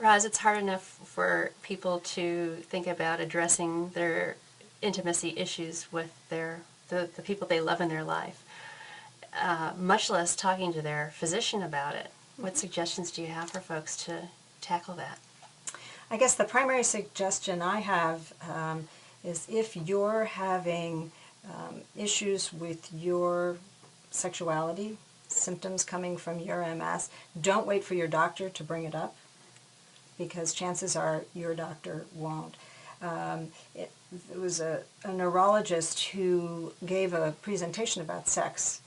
Roz, it's hard enough for people to think about addressing their intimacy issues with the people they love in their life, much less talking to their physician about it. What suggestions do you have for folks to tackle that? I guess the primary suggestion I have is if you're having issues with your sexuality, symptoms coming from your MS, don't wait for your doctor to bring it up, because chances are your doctor won't. It was a neurologist who gave a presentation about sex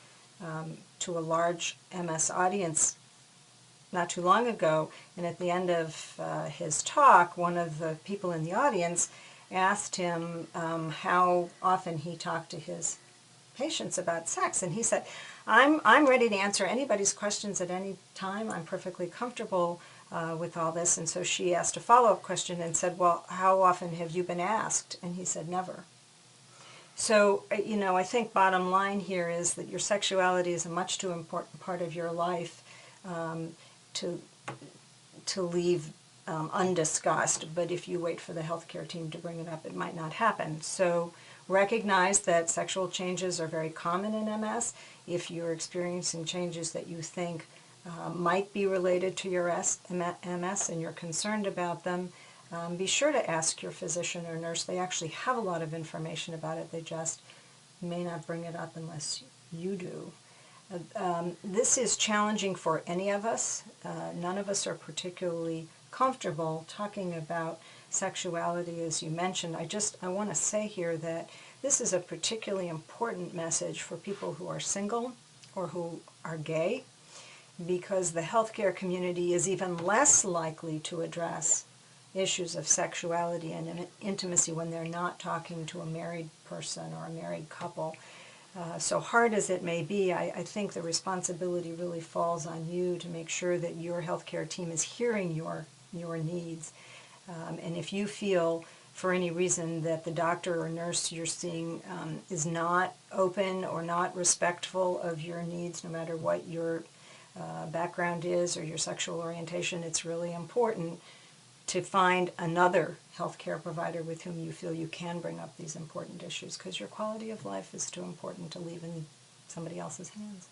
to a large MS audience not too long ago, and at the end of his talk, one of the people in the audience asked him how often he talked to his patients about sex, and he said, I'm ready to answer anybody's questions at any time. I'm perfectly comfortable with all this. And so she asked a follow-up question and said, well, how often have you been asked? And he said, never. So, I think bottom line here is that your sexuality is a much too important part of your life to leave undiscussed. But if you wait for the healthcare team to bring it up, it might not happen. So recognize that sexual changes are very common in MS. If you're experiencing changes that you think might be related to your MS and you're concerned about them, be sure to ask your physician or nurse. They actually have a lot of information about it. They just may not bring it up unless you do. This is challenging for any of us. None of us are particularly comfortable talking about sexuality, as you mentioned. I want to say here that this is a particularly important message for people who are single or who are gay, because the healthcare community is even less likely to address issues of sexuality and intimacy when they're not talking to a married person or a married couple. So hard as it may be, I think the responsibility really falls on you to make sure that your healthcare team is hearing your needs. And if you feel for any reason that the doctor or nurse you're seeing is not open or not respectful of your needs, no matter what your background is or your sexual orientation, it's really important to find another healthcare provider with whom you feel you can bring up these important issues, because your quality of life is too important to leave in somebody else's hands.